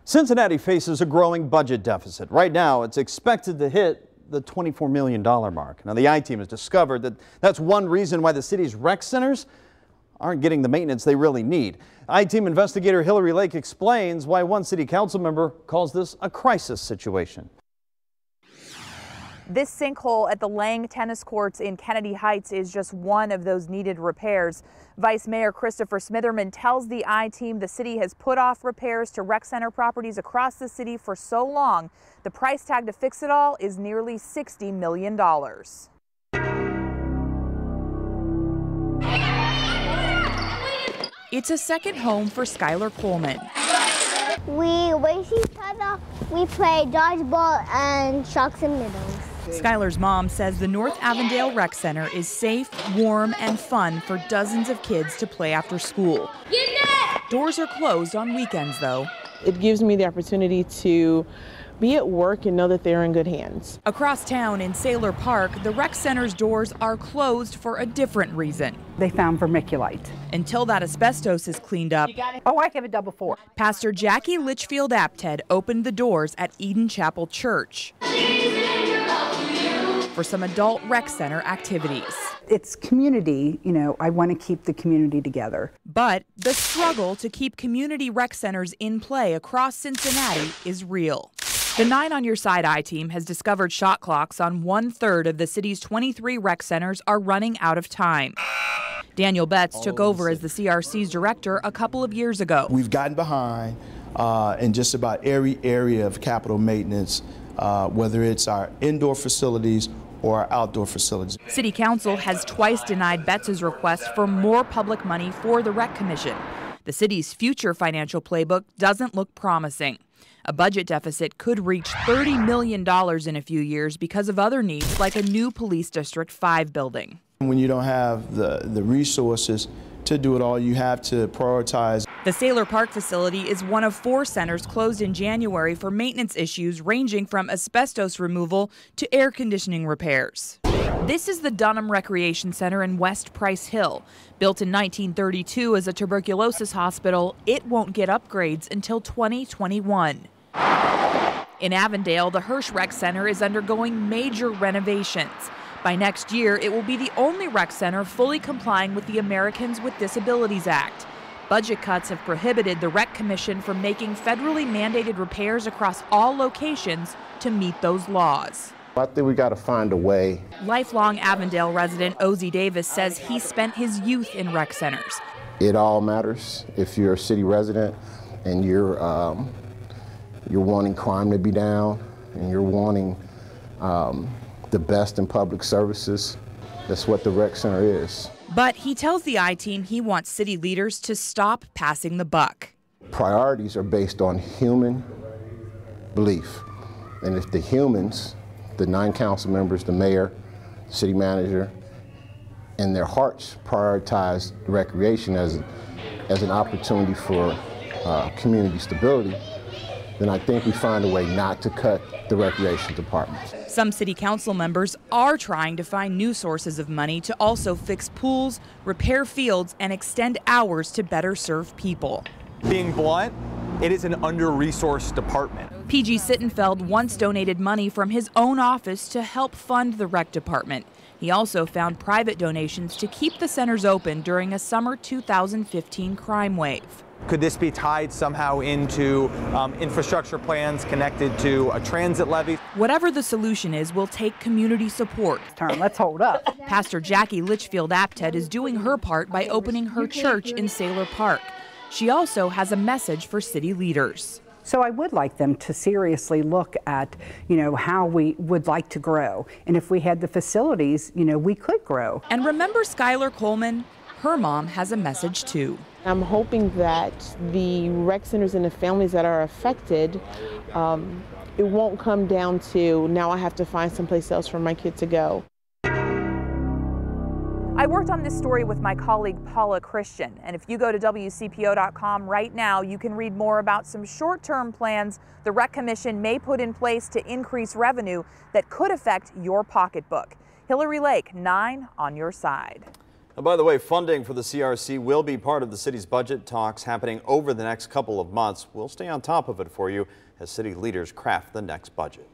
Cincinnati faces a growing budget deficit. Right now, it's expected to hit the $24 million mark. Now, the I-Team has discovered that that's one reason why the city's rec centers aren't getting the maintenance they really need. I-Team investigator Hillary Lake explains why one city council member calls this a crisis situation. This sinkhole at the Lang tennis courts in Kennedy Heights is just one of those needed repairs. Vice Mayor Christopher Smitherman tells the I-Team the city has put off repairs to rec center properties across the city for so long. The price tag to fix it all is nearly $60 million. It's a second home for Skylar Coleman. We race each other, we play dodgeball and sharks and minnows. Skylar's mom says the North Avondale Rec Center is safe, warm, and fun for dozens of kids to play after school. Doors are closed on weekends, though. It gives me the opportunity to be at work and know that they're in good hands. Across town in Saylor Park, the rec center's doors are closed for a different reason. They found vermiculite. Until that asbestos is cleaned up. Oh, I have a double four. Pastor Jackie Litchfield Apted opened the doors at Eden Chapel Church for some adult rec center activities. It's community, I want to keep the community together. But the struggle to keep community rec centers in play across Cincinnati is real. The 9 on Your Side I-Team has discovered shot clocks on 1/3 of the city's 23 rec centers are running out of time. Daniel Betts took over as the CRC's director a couple of years ago. We've gotten behind in just about every area of capital maintenance, whether it's our indoor facilities or our outdoor facilities. City Council has twice denied Betts' request for more public money for the Rec Commission. The city's future financial playbook doesn't look promising. A budget deficit could reach $30 million in a few years because of other needs like a new Police District 5 building. When you don't have the resources to do it all, you have to prioritize. The Saylor Park facility is one of 4 centers closed in January for maintenance issues ranging from asbestos removal to air conditioning repairs. This is the Dunham Recreation Center in West Price Hill. Built in 1932 as a tuberculosis hospital, it won't get upgrades until 2021. In Avondale, the Hirsch Rec Center is undergoing major renovations. By next year, it will be the only rec center fully complying with the Americans with Disabilities Act. Budget cuts have prohibited the Rec Commission from making federally mandated repairs across all locations to meet those laws. I think we got to find a way. Lifelong Avondale resident Ozzie Davis says he spent his youth in rec centers. It all matters. If you're a city resident and you're wanting crime to be down and you're wanting the best in public services, that's what the rec center is. But he tells the I-Team he wants city leaders to stop passing the buck. Priorities are based on human belief. And if the humans, the 9 council members, the mayor, city manager, and their hearts prioritize recreation as an opportunity for community stability, then I think we find a way not to cut the recreation department. Some city council members are trying to find new sources of money to also fix pools, repair fields, and extend hours to better serve people. Being blunt, it is an under-resourced department. PG Sittenfeld once donated money from his own office to help fund the rec department. He also found private donations to keep the centers open during a summer 2015 crime wave. Could this be tied somehow into infrastructure plans connected to a transit levy? Whatever the solution is will take community support. Let's hold up. Pastor Jackie Litchfield Apted is doing her part by opening her church in Saylor Park. She also has a message for city leaders. So I would like them to seriously look at, how we would like to grow. And if we had the facilities, we could grow. And remember Skylar Coleman? Her mom has a message too. I'm hoping that the rec centers and the families that are affected, it won't come down to now I have to find someplace else for my kid to go. I worked on this story with my colleague Paula Christian, and if you go to WCPO.com right now, you can read more about some short-term plans the Rec Commission may put in place to increase revenue that could affect your pocketbook. Hillary Lake, 9 on Your Side. And by the way, funding for the CRC will be part of the city's budget talks happening over the next couple of months. We'll stay on top of it for you as city leaders craft the next budget.